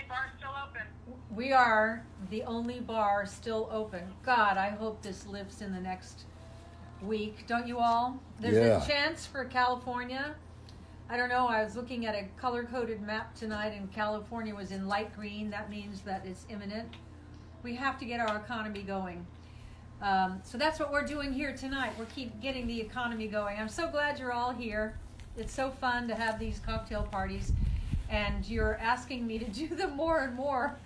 bar still open. We are the only bar still open. God, I hope this lifts in the next week. Don't you all? There's Yeah. a chance for California. I don't know. I was looking at a color-coded map tonight, and California was in light green. That means that it's imminent. We have to get our economy going. So that's what we're doing here tonight. We're keep getting the economy going. I'm so glad you're all here. It's so fun to have these cocktail parties, and you're asking me to do them more and more.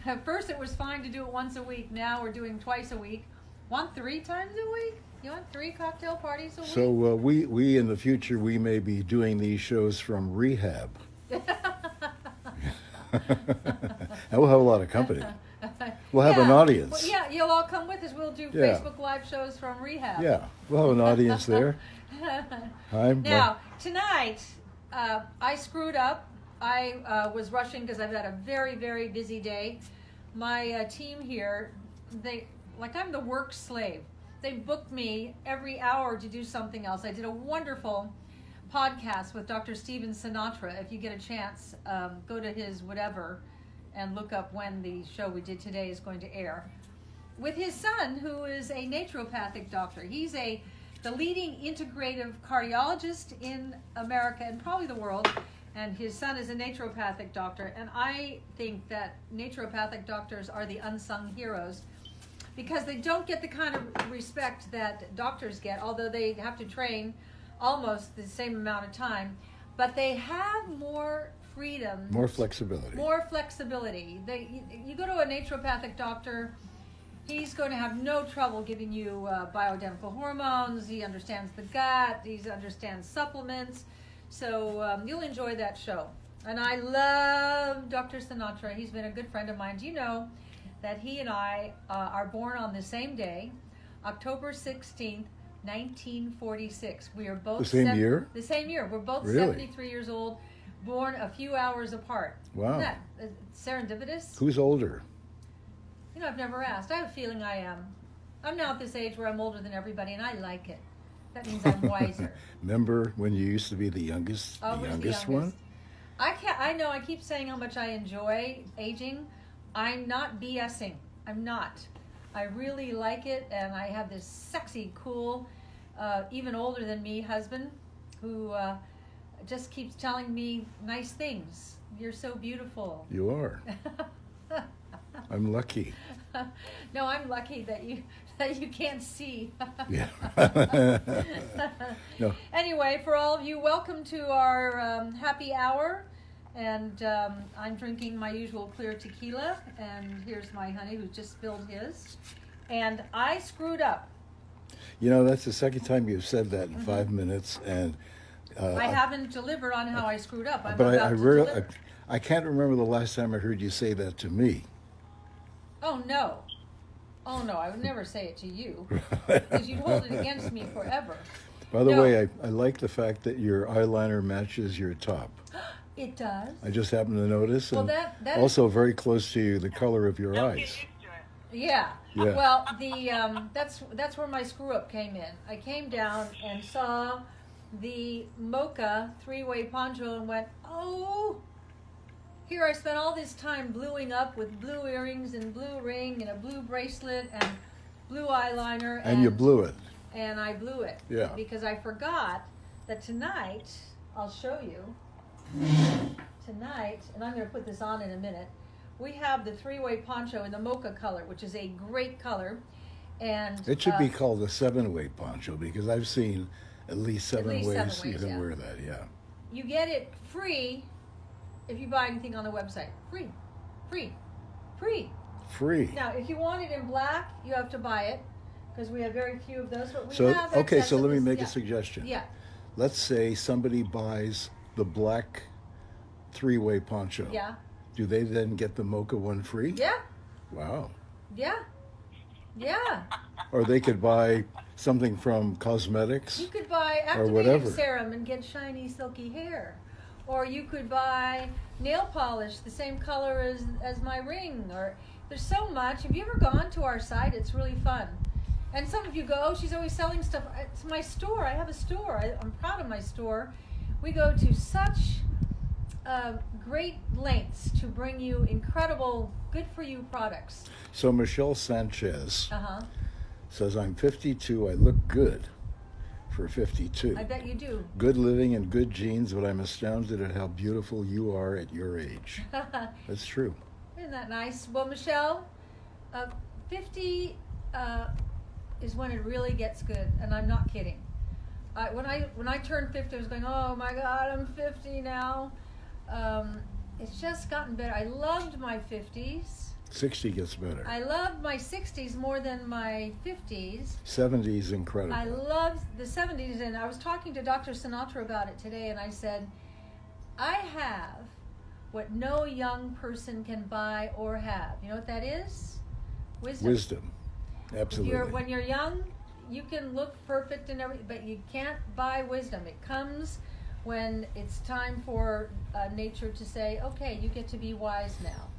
At first it was fine to do it once a week. Now we're doing twice a week. Want 3 times a week? You want 3 cocktail parties a week? So we in the future, we may be doing these shows from rehab. And we'll have a lot of company. We'll have an audience. Well, yeah, you'll all come with us. We'll do Yeah. Facebook Live shows from rehab. Yeah, we'll have an audience there. Hi. Now, tonight, I screwed up. I was rushing because I've had a very, very busy day. My team here, I'm the work slave. They booked me every hour to do something else. I did a wonderful podcast with Dr. Steven Sinatra. If you get a chance, go to his whatever and look up when the show we did today is going to air. With his son, who is a naturopathic doctor. He's the leading integrative cardiologist in America and probably the world. And his son is a naturopathic doctor. And I think that naturopathic doctors are the unsung heroes because they don't get the kind of respect that doctors get, although they have to train almost the same amount of time. But they have more freedom. More flexibility. You go to a naturopathic doctor, he's going to have no trouble giving you bioidentical hormones. He understands the gut. He understands supplements. So you'll enjoy that show. And I love Dr. Sinatra. He's been a good friend of mine. Do you know that he and I are born on the same day, October 16th, 1946. We are both the same year? The same year. We're both Really? 73 years old, born a few hours apart. Wow. Isn't that serendipitous? Who's older? You know, I've never asked. I have a feeling I am. I'm now at this age where I'm older than everybody, and I like it. That means I'm wiser. Remember when you used to be the youngest? I was The youngest one? I know I keep saying how much I enjoy aging. I'm not BSing. I'm not. I really like it, and I have this sexy, cool, even older than me husband who just keeps telling me nice things. You're so beautiful. You are. I'm lucky. No, I'm lucky that you can't see. Yeah. No. Anyway, for all of you, welcome to our happy hour. And I'm drinking my usual clear tequila. And here's my honey who just spilled his. And I screwed up. You know, that's the second time you've said that in 5 minutes, and I haven't delivered on how I screwed up. I can't remember the last time I heard you say that to me. Oh no, I would never say it to you because you'd hold it against me forever. By the way, I like the fact that your eyeliner matches your top. It does. I just happened to notice, and that also very close to the color of your eyes. Get used to it. Yeah. Yeah. Well, that's where my screw up came in. I came down and saw the mocha 3-way poncho and went, oh. Here I spent all this time bluing up with blue earrings and blue ring and a blue bracelet and blue eyeliner. And you blew it. And I blew it. Yeah. Because I forgot that tonight, I'll show you. Tonight, and I'm going to put this on in a minute, we have the 3-way poncho in the mocha color, which is a great color. And It should be called a 7-way poncho because I've seen at least seven ways you can yeah. wear that, yeah. You get it free if you buy anything on the website. Free. Now, if you want it in black, you have to buy it because we have very few of those. But we have so let me make a suggestion. Yeah. Let's say somebody buys the black 3-way poncho. Yeah. Do they then get the mocha one free? Yeah. Wow. Yeah. Or they could buy something from cosmetics. You could buy whatever. activating serum and get shiny, silky hair. Or you could buy nail polish the same color as my ring. Or there's so much. Have you ever gone to our site? It's really fun. And some of you go, oh, she's always selling stuff. It's my store. I have a store. I'm proud of my store. We go to such great lengths to bring you incredible, good for you products. So Michelle Sanchez Uh-huh. says, I'm 52. I look good for 52. I bet you do. Good living and good genes, but I'm astounded at how beautiful you are at your age. That's true. Isn't that nice? Well, Michelle, 50 is when it really gets good, and I'm not kidding. When I turned 50, I was going, oh my God, I'm 50 now. It's just gotten better. I loved my 50s. 60 gets better. I loved my 60s more than my 50s. 70s incredible. I loved the 70s, and I was talking to Dr. Sinatra about it today, and I said, I have what no young person can buy or have. You know what that is? Wisdom. Wisdom. Absolutely. When you're young, you can look perfect and everything, but you can't buy wisdom. It comes when it's time for nature to say, okay, you get to be wise now.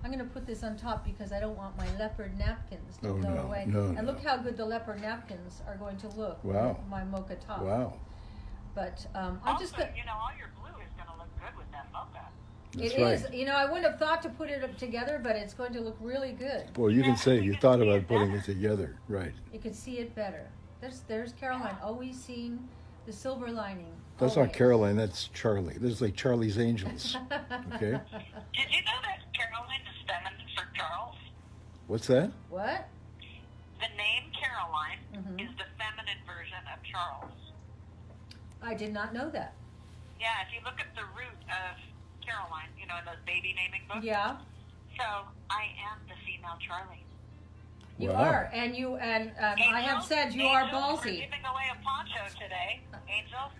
I'm going to put this on top because I don't want my leopard napkins to go away. And look how good the leopard napkins are going to look. Wow. With my mocha top. Wow. But I'm also, just going to... all your blue is going to look good with that mocha. That's It right. is. I wouldn't have thought to put it together, but it's going to look really good. Well, you can say we you can thought see about it putting better. it together. Right. You can see it better. There's Caroline, always seeing the silver lining. That's not always. Caroline, that's Charlie. This is like Charlie's Angels. Okay? Did you know that Caroline is feminine for Charles? What's that? What? The name Caroline Mhm. is the feminine version of Charles. I did not know that. Yeah, if you look at the root of Caroline, in those baby naming books. Yeah, So I am the female Charlie. you Wow. are, and I have said you are Angel, we're ballsy. giving away a poncho today, Angel.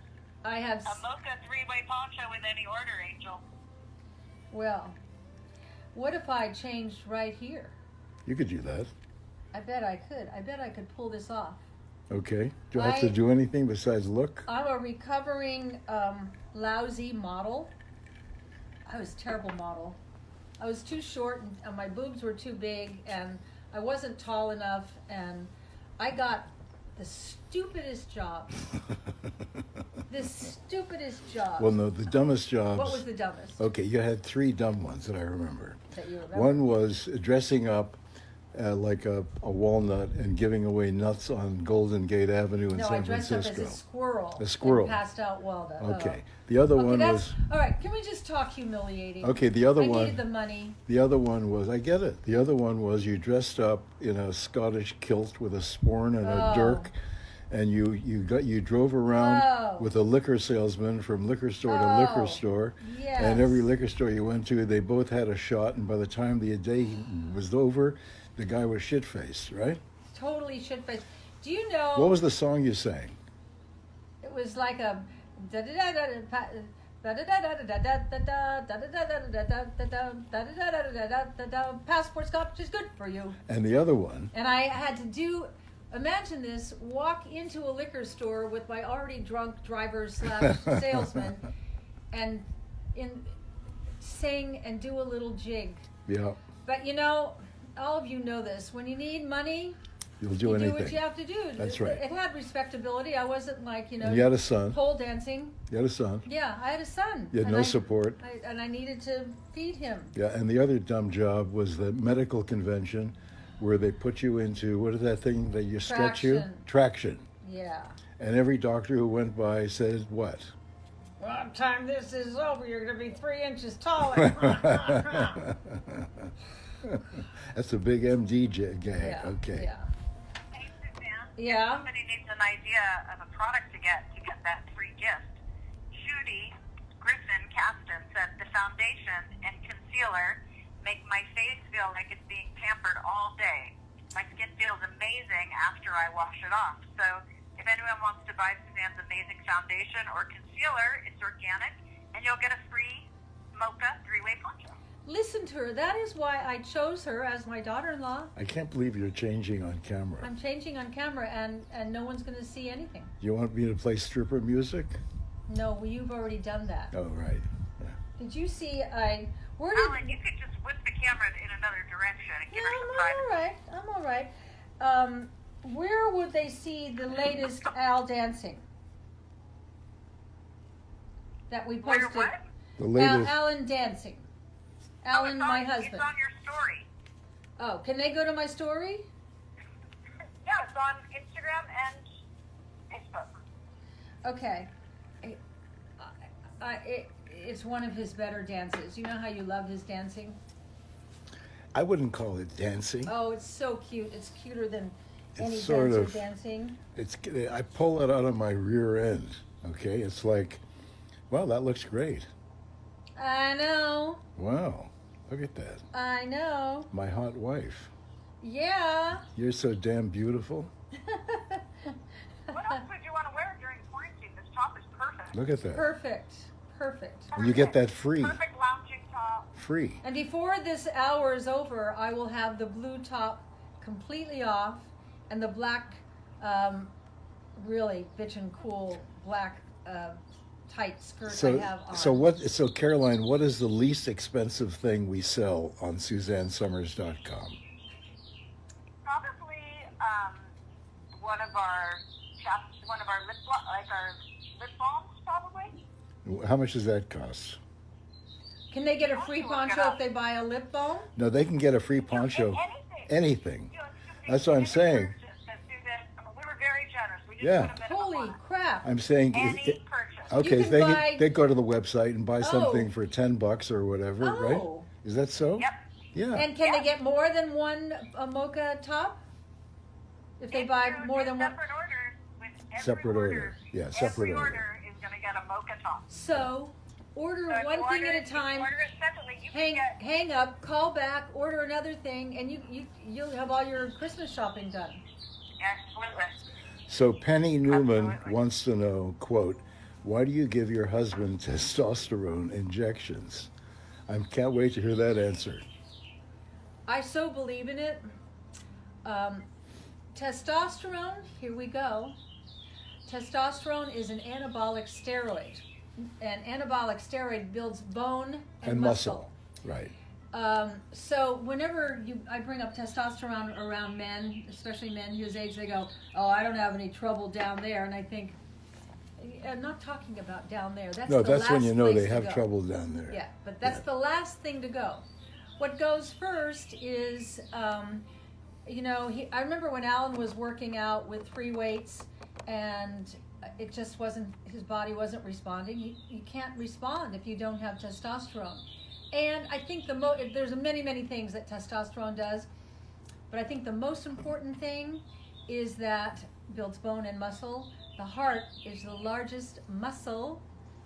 I have. A mocha 3-way poncho with any order, Angel. Well, what if I changed right here? You could do that. I bet I could. I bet I could pull this off. Okay. Do I have to do anything besides look? I'm a recovering lousy model. I was a terrible model. I was too short, and my boobs were too big, and I wasn't tall enough, and I got the stupidest jobs. The stupidest jobs. Well, no, the dumbest jobs. What was the dumbest Okay, you had 3 dumb ones that I remember. that you remember? One was dressing up like a walnut and giving away nuts on Golden Gate Avenue in No, I San dressed Francisco. up as a squirrel. A squirrel. And passed out Walda. Okay. The other one was all right. Can we just talk humiliating? okay. The other I one. needed the money. The other one was I get it. The other one was you dressed up in a Scottish kilt with a sporn and a dirk, and you drove around Oh. with a liquor salesman from liquor store to liquor store, Yes. and every liquor store you went to, they both had a shot, and by the time the day was over, the guy was shit faced, right? Totally shit faced. Do you know? What was the song you sang? It was like a passport scotch is good for you. And the other one, And I had to imagine this, walk into a liquor store with my already drunk driver / salesman and sing and do a little jig. yeah, But all of you know this. When you need money, you'll do you anything. do what you have to do. That's right. It had respectability. I wasn't like, And you had a son. pole dancing. You had a son. Yeah, I had a son. You had and no I- support. and I needed to feed him. Yeah, and the other dumb job was the medical convention where they put you into, what is that thing that you stretch you? Traction. Yeah. And every doctor who went by said what? Well, by the time this is over, you're going to be 3 inches taller. That's a big MD gag. Yeah. Okay. Yeah. Hey, Suzanne. Yeah. Somebody needs an idea of a product to get that free gift. Judy Griffin Caston said the foundation and concealer make my face feel like it's being pampered all day. My skin feels amazing after I wash it off. So if anyone wants to buy Suzanne's amazing foundation or concealer, it's organic, and you'll get a free mocha 3-way poncho. Listen to her. That is why I chose her as my daughter-in-law. I can't believe you're changing on camera. I'm changing on camera, and no one's going to see anything. You want me to play stripper music? No, well, you've already done that. Oh, right. Yeah. Did you see? Where did? Alan, you could just whip the camera in another direction and give Yeah, her some I'm privacy. all right. I'm all right. Where would they see the latest Al dancing that we Where posted? what? The latest. Alan dancing. Oh, Alan, it's my on, husband. It's on your story. Oh, can they go to my story? Yeah, it's on Instagram and Facebook. Okay. It's one of his better dances. You know how you love his dancing? I wouldn't call it dancing. Oh, it's so cute. It's cuter than any It's sort dancer of dancing. I pull it out of my rear end. Okay, it's like, wow, that looks great. I know. Wow, look at that. I know. My hot wife. Yeah. You're so damn beautiful. What else would you want to wear during quarantine? This top is perfect. Look at that. Perfect. Perfect. And you get that free. Perfect lounging top. Free. And before this hour is over, I will have the blue top completely off and the black, really bitchin' cool black tight skirt I have on. So Caroline, what is the least expensive thing we sell on SuzanneSummers.com? Probably one of our lip balms, probably. How much does that cost? Can they get a free I'll look it poncho up. if they buy a lip balm? No, they can get a free poncho. Anything. That's what I'm saying. We were very generous. We just Yeah. put a minimum Holy on crap. I'm saying, any purchase. okay, You can buy- they go to the website and buy something Oh. for $10 or whatever, right? Oh. Is that so? Yep. Yeah. And can Yeah. they get more than one mocha top? If they buy you more do than one? separate orders, with every Separate order. Yeah, separate every order. order is going to get a mocha top. So, order So if one you thing order at a it- time. If you order it separately, you Hang, can get hang up, call back, order another thing, and you'll have all your Christmas shopping done. absolutely. So Penny Newman Absolutely. wants to know, quote, why do you give your husband testosterone injections? I can't wait to hear that answer. I so believe in it. Testosterone, here we go. Testosterone is an anabolic steroid. An anabolic steroid builds bone and muscle. Right. So whenever I bring up testosterone around men, especially men his age, they go, "Oh, I don't have any trouble down there," and I think, I'm not talking about down there. That's No, the that's when last you know place they to have go. trouble down there. Yeah, but that's the last thing to go. What goes first is, I remember when Alan was working out with free weights, and it just wasn't, his body wasn't responding. You can't respond if you don't have testosterone. And I think there's many, many things that testosterone does, but I think the most important thing is that builds bone and muscle. The heart is the largest muscle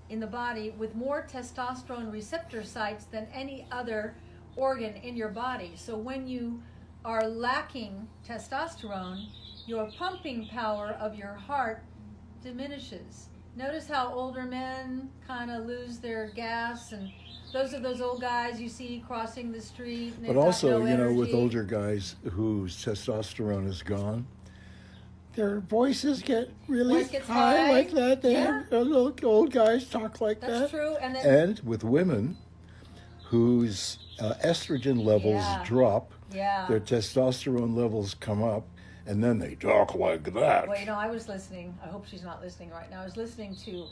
in the body with more testosterone receptor sites than any other organ in your body. So when you are lacking testosterone, your pumping power of your heart diminishes. Notice how older men kind of lose their gas, and those are those old guys you see crossing the street. And they've But got also, no with energy. older guys whose testosterone is gone, their voices get really Voice gets high high. like that. They Yeah. have, little old guys talk like That's that. true. And then, And with women whose estrogen levels Yeah. drop, yeah. their testosterone levels come up, and then they talk like that. Well, I was listening. I hope she's not listening right now. I was listening to,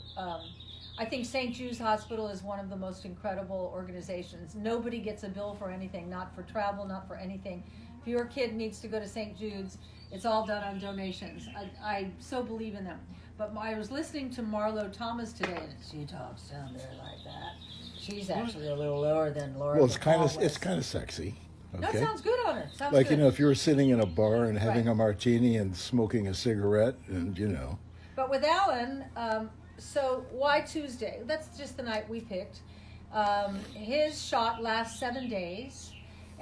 I think St. Jude's Hospital is one of the most incredible organizations. Nobody gets a bill for anything, not for travel, not for anything. If your kid needs to go to St. Jude's, it's all done on donations. I so believe in them. But I was listening to Marlo Thomas today, and she talks down there like that. She's actually a little lower than Laura. Well, it's kind McCall of was. sexy. No, it Okay. sounds good on her. Sounds Like, good. if you were sitting in a bar and having Right. a martini and smoking a cigarette, and But with Alan, so why Tuesday? That's just the night we picked. His shot lasts 7 days.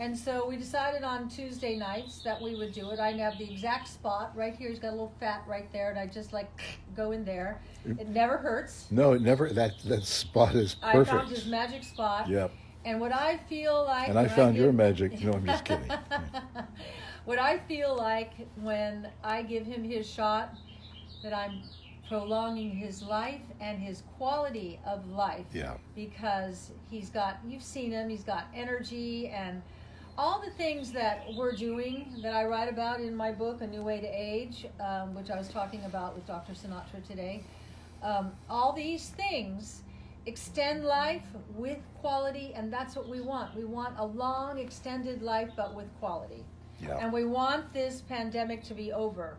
And so we decided on Tuesday nights that we would do it. I have the exact spot right here. He's got a little fat right there, and I just go in there. It never hurts. no, it never. That spot is I perfect. found his magic spot. Yep. And what I feel like... And I when found your give- magic. No, I'm just kidding. What I feel like when I give him his shot, that I'm prolonging his life and his quality of life. Yeah. Because you've seen him, he's got energy, and all the things that we're doing that I write about in my book, A New Way to Age, which I was talking about with Dr. Sinatra today. All these things, extend life with quality, and that's what we want. We want a long, extended life, but with quality. Yeah. And we want this pandemic to be over.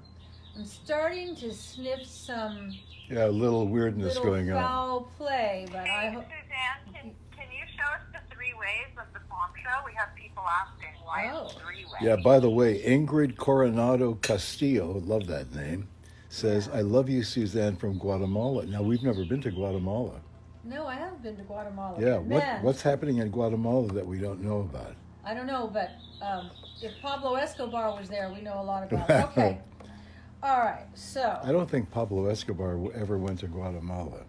I'm starting to sniff some Yeah, a little weirdness little going on. foul play, but I Hey, hope. Suzanne, can you show us the 3 ways of the poncho? We have people asking why Oh. it's 3 ways. Yeah, by the way, Ingrid Coronado Castillo, love that name, says, I love you, Suzanne, from Guatemala. Now, we've never been to Guatemala. No, I haven't been to Guatemala. Yeah, Man, what's happening in Guatemala that we don't know about? I don't know, but if Pablo Escobar was there, we know a lot about it. Okay. All right, so I don't think Pablo Escobar ever went to Guatemala.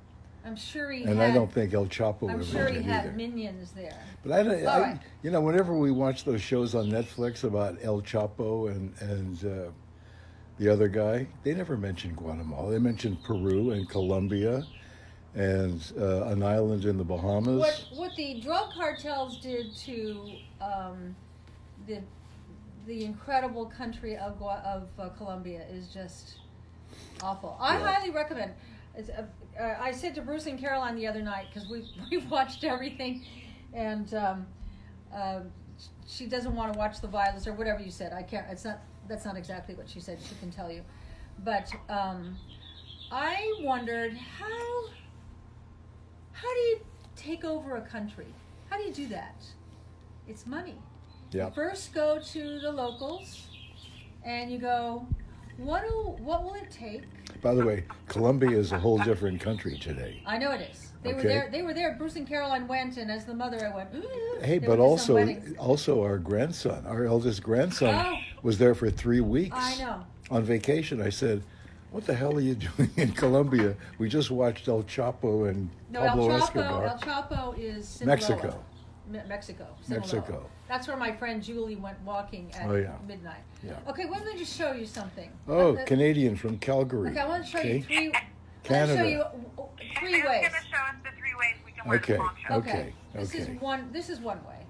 I'm sure he And had. I don't think El Chapo I'm ever sure he did had either. minions there. But All right. you know, whenever we watch those shows on Netflix about El Chapo and the other guy, they never mention Guatemala. They mentioned Peru and Colombia and an island in the Bahamas. What the drug cartels did to the incredible country of Colombia is just awful. I Yeah. highly recommend. I said to Bruce and Caroline the other night because we've watched everything, and she doesn't want to watch the violence or whatever you said. I can't. That's not exactly what she said. She can tell you, but I wondered how do you take over a country? How do you do that? It's money. Yeah. You first go to the locals, and you go, what will it take? By the way, Colombia is a whole different country today. I know it is. They were Okay. there. They were there. Bruce and Caroline went, and as the mother, I went. Ooh. Hey, They but went to some wedding. also our grandson, our eldest grandson, Oh. was there for 3 weeks. I know. On vacation. I said, "What the hell are you doing in Colombia? We just watched El Chapo and No, Pablo El Escobar." Chapo is Sinaloa. Mexico. Mexico. Sinaloa. Mexico. That's where my friend Julie went walking at Oh, yeah. midnight. Yeah. Okay, let me just show you something. Oh, Let- Canadian from Calgary. Okay, I want to show you Okay. three. Canada. Let me show you And 3 Sue's ways. going to show us the 3 ways we can wear Okay. the poncho. Okay. This is okay. one. This is one way.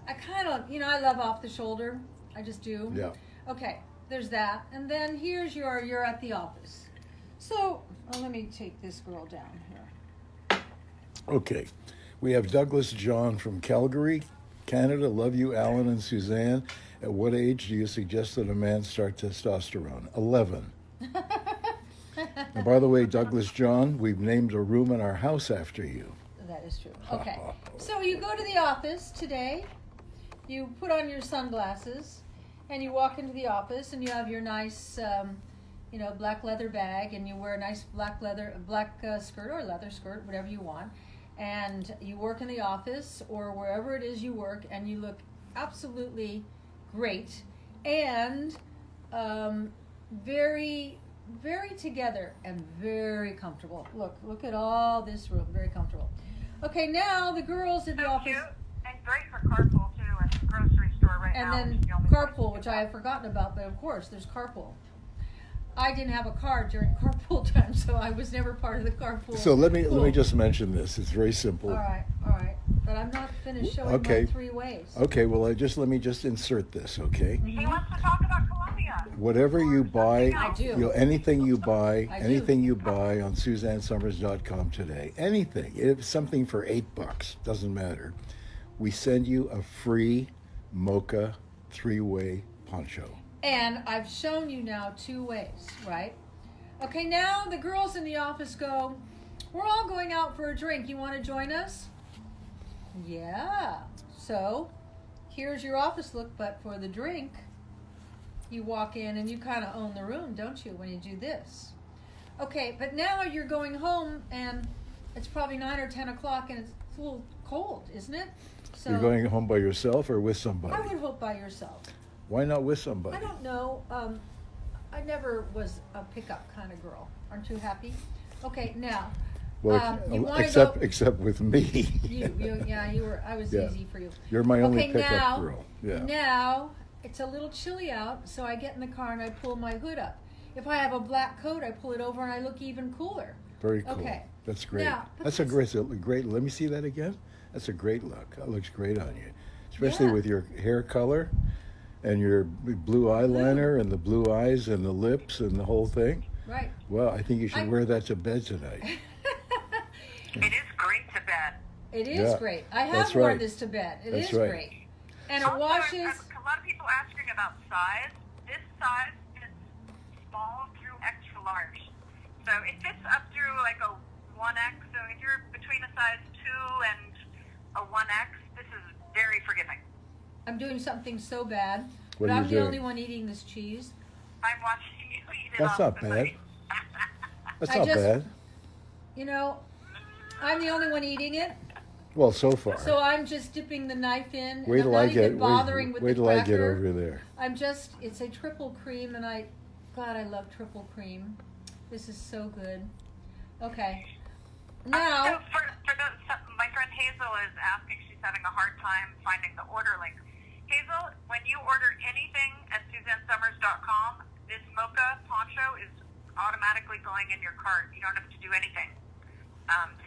I kind of, I love off the shoulder. I just do. Yeah. Okay. There's that, and then here's you're at the office. So let me take this girl down here. Okay. We have Douglas John from Calgary, Canada. Love you, Alan and Suzanne. At what age do you suggest that a man start testosterone? 11. And by the way, Douglas John, we've named a room in our house after you. That is true. Okay. So you go to the office today. You put on your sunglasses, and you walk into the office, and you have your nice, black leather bag, and you wear a nice black skirt or leather skirt, whatever you want, and you work in the office or wherever it is you work, and you look absolutely great and very, very together and very comfortable. Look at all this room, very comfortable. Okay, now the girls in the So office. cute and great for carpool too at the grocery store right And now. then It's the only place carpool, to which get I that. have forgotten about, but of course there's carpool. I didn't have a car during carpool time, so I was never part of the carpool. So let me pool. just mention this. It's very simple. All right, but I'm not finished showing Okay. my 3 ways. Okay, well, let me just insert this, okay? He wants to talk about Colombia. Whatever you buy, I do. anything you buy, I do. anything you buy on SuzanneSummers.com today, anything, if it's something for $8, doesn't matter. We send you a free mocha 3-way poncho. And I've shown you now 2 ways, right? Okay, now the girls in the office go, we're all going out for a drink. You want to join us? Yeah. So here's your office look, but for the drink, you walk in and you kind of own the room, don't you, when you do this? Okay, but now you're going home and it's probably 9 or 10 o'clock and it's a little cold, isn't it? So You're going home by yourself or with somebody? I would hope by yourself. Why not with somebody? I don't know. I never was a pickup kind of girl. Aren't you happy? Okay, now. Well, you wanna except with me. You were. I was Yeah. easy for you. You're my only Okay, pickup now, girl. Yeah. Now it's a little chilly out, so I get in the car and I pull my hood up. If I have a black coat, I pull it over and I look even cooler. Very cool. Okay. That's great. Now, but That's a great. Let me see that again. That's a great look. That looks great on you, especially Yeah. with your hair color and your blue eyeliner and the blue eyes and the lips and the whole thing. Right. Well, I think you should wear that to bed tonight. It is great Yeah. It is great. I have That's worn right. this to bed. It That's is right. great. And it Also, washes. a lot of people asking about size. This size is small through extra large. So it fits up through like a 1X. So if you're between a size 2 and a 1X, this is very forgiving. I'm doing something so bad, What but are you I'm the doing? only one eating this cheese. I'm watching you eat it That's off not the bad. plate. That's I not just- bad. You know, I'm the only one eating it, Well, so far. so I'm just dipping the knife in. Wait and till I'm I not get even bothering with wait the till I get cracker. over there. It's a triple cream, and God, I love triple cream. This is so good. Okay. So Now, for my friend Hazel is asking, she's having a hard time finding the order link. Hazel, when you order anything at SuzanneSummers.com, this mocha poncho is automatically going in your cart. You don't have to do anything.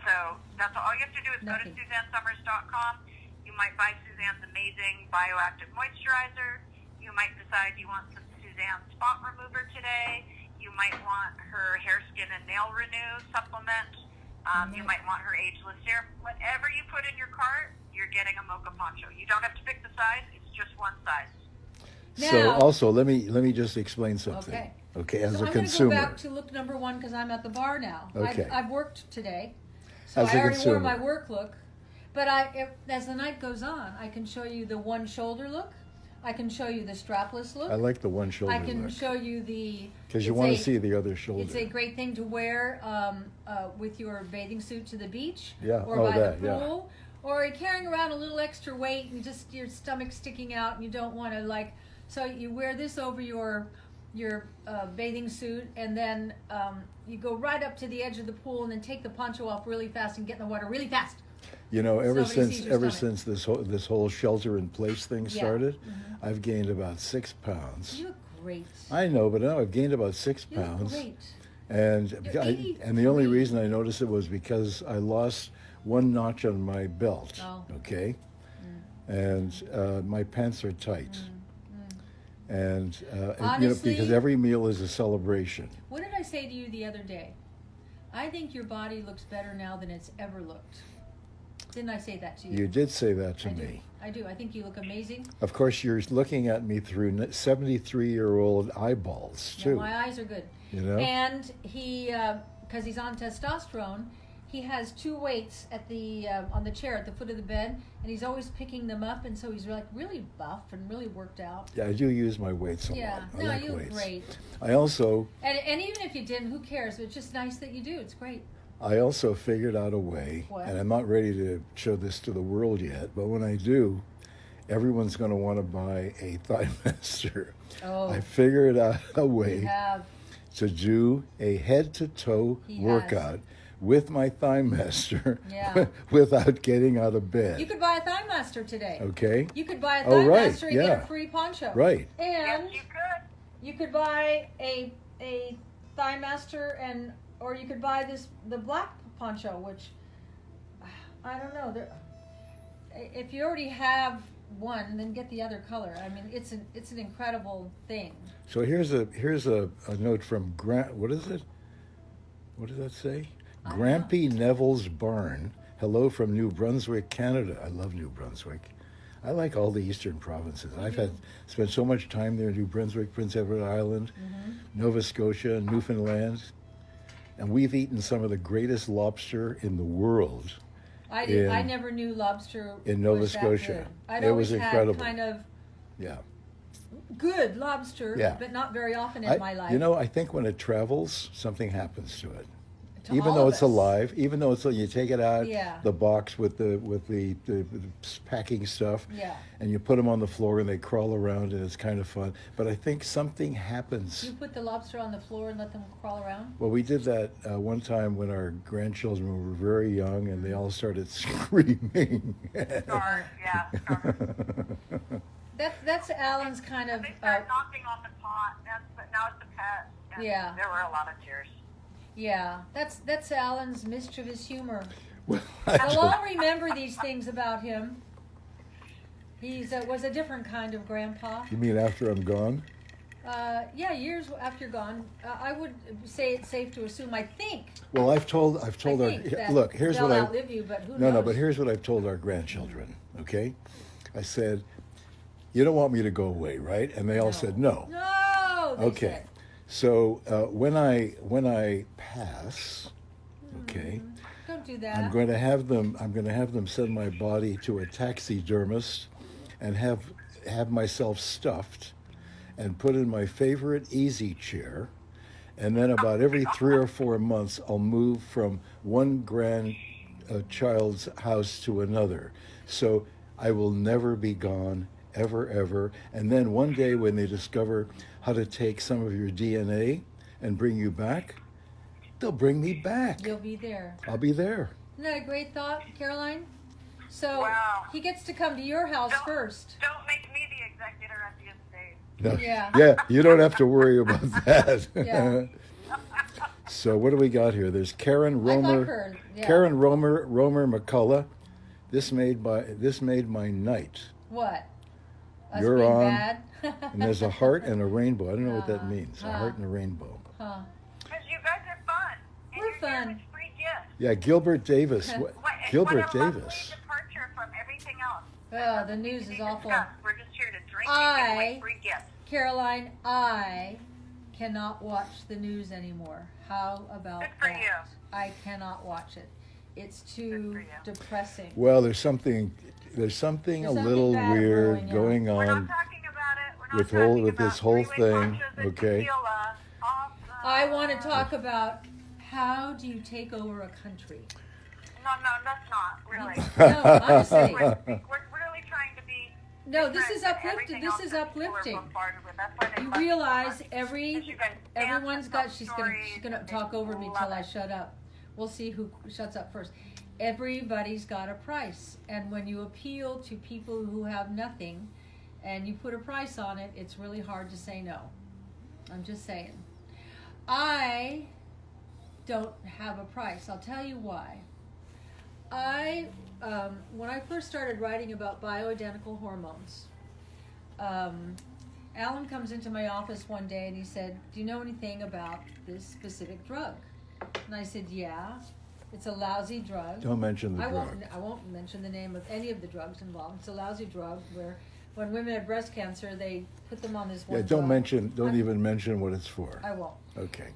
So that's all you have to do is Nothing. go to SuzanneSummers.com. You might buy Suzanne's amazing bioactive moisturizer. You might decide you want some Suzanne spot remover today. You might want her hair, skin, and nail renew supplement. You might want her ageless serum. Whatever you put in your cart, you're getting a mocha poncho. You don't have to pick the size. It's just one size. So Now- also let me just explain something. Okay. Okay, as so a I'm consumer. going to go back to look number 1 because I'm at the bar now. Okay. I've worked today, so As I a already wore consumer. my work look. But as the night goes on, I can show you the one shoulder look. I can show you the strapless look. I like the one shoulder I can look. show you the. Because you it's want a- to see the other shoulder. It's a great thing to wear with your bathing suit to the beach, Yeah, or oh, by that, the yeah. pool, or you're carrying around a little extra weight and just your stomach sticking out, and you don't want to so you wear this over your bathing suit, and then you go right up to the edge of the pool, and then take the poncho off really fast and get in the water really fast. You know, ever Nobody sees since your stomach. this whole shelter in place thing Yeah. started, I've gained about 6 pounds. You look great. I know, but now I've gained about 6 You look pounds. great. And You're and the only 83. reason I noticed it was because I lost 1 notch on my belt. Oh. Okay, and my pants are tight. And Honestly- because every meal is a celebration. What did I say to you the other day? I think your body looks better now than it's ever looked. Didn't I say that to you? You did say that to I do. me. I do. I think you look amazing. Of course, you're looking at me through 73-year-old eyeballs Yeah, too. my eyes are good. You know? And he, because he's on testosterone, he has 2 weights at the on the chair at the foot of the bed, and he's always picking them up, and so he's like really buff and really worked out. Yeah, I do use my weights a Yeah, lot. I no, like you look weights. great. I also And even if you didn't, who cares? It's just nice that you do. It's great. figured out a way, What? and I'm not ready to show this to the world yet, but when I do, everyone's going to want to buy a Thigh Master. Oh, I figured out a way you have. to do a head-to-toe He has. workout with my Thigh Master Yeah. without getting out of bed. You could buy a Thigh Master today. Okay? You could buy a Oh, Thigh right, Master and yeah. get a free poncho. Right. Yes, And you could. you could buy a Thigh Master, or you could buy the black poncho, which I don't know. If you already have one, then get the other color. I mean, it's an incredible thing. So here's a note from what is it? What does that say? I don't know. Grampy Neville's Barn. Hello from New Brunswick, Canada. I love New Brunswick. I like all the eastern provinces. I've spent so much time there: New Brunswick, Prince Edward Island, Nova Scotia, Newfoundland, and we've eaten some of the greatest lobster in the world. I never knew lobster in Nova was that Scotia. good. I'd It always was incredible. had kind of Yeah. good lobster, Yeah. but not very often in my life. You know, I think when it travels, something happens to it. To Even all though of it's us. alive, even though you take it out Yeah. the box with the packing stuff, Yeah. and you put them on the floor and they crawl around and it's kind of fun. But I think something happens. You put the lobster on the floor and let them crawl around? Well, we did that one time when our grandchildren were very young and they all started screaming. Scarred, yeah, scarred. That's Alan's kind of They started knocking on the pot, but now it's a pet. And Yeah. There were a lot of tears. yeah. That's Alan's mischievous humor. Well, I'll all remember these things about him. He was a different kind of grandpa. you mean after I'm gone? Yeah, years after you're gone, I would say it's safe to assume. I think. Well, I've told I our think that look. Here's they'll what I outlive you, but who no, knows? but here's what I've told our grandchildren. Okay, I said, you don't want me to go away, right? And they all said no. No. They Okay, said. so when I pass, okay, Don't do that. I'm going to have them send my body to a taxidermist, and have myself stuffed, and put in my favorite easy chair, and then about every 3 or 4 months I'll move from one grandchild's house to another. So I will never be gone, ever. And then one day when they discover how to take some of your DNA and bring you back, they'll bring me back. You'll be there. I'll be there. Isn't that a great thought, Caroline? So Wow. he gets to come to your house first. Don't make me the executor of the estate. No, Yeah. yeah, you don't have to worry about that. Yeah. So what do we got here? There's Karen Romer. heard, yeah. Karen Romer McCullough. This made my night. What? Us You're being on. bad? And there's a heart and a rainbow. I don't know what that Uh, means. A uh. heart and a rainbow. Huh. Because you guys are fun. And We're you're fun. Here with free gifts. Yeah, Gilbert Davis. What- Gilbert what a lovely Davis. departure from everything else. Oh, the news is awful. We're just here to drink and give away free gifts. Caroline, I cannot watch the news anymore. How about Good for that? you. I cannot watch it. It's Good too for you. depressing. Well, there's something a something little bad weird brewing, yeah. going We're not on. talking about it. We're not with talking whole- with about this whole three-way thing, ponchos and okay? tequila. Awesome. I want to talk about how do you take over a country? No, that's not really. No, honestly. We're really trying to be. No, this different is than uplifting. everything This else is that people are uplifting. bombarded with. That's why they You love realize so much. Because you guys dance everyone's and got. tell She's stories gonna and talk they over me love till I it. shut up. We'll see who shuts up first. Everybody's got a price, and when you appeal to people who have nothing, and you put a price on it, it's really hard to say no. I'm just saying. I don't have a price. I'll tell you why. When I first started writing about bioidentical hormones, Alan comes into my office one day and he said, "Do you know anything about this specific drug?" And I said, "Yeah, it's a lousy drug." Don't mention the I drug. won't mention the name of any of the drugs involved. It's a lousy drug where when women have breast cancer, they put them on this one Yeah, don't drug. don't even mention what it's for. I won't. Okay.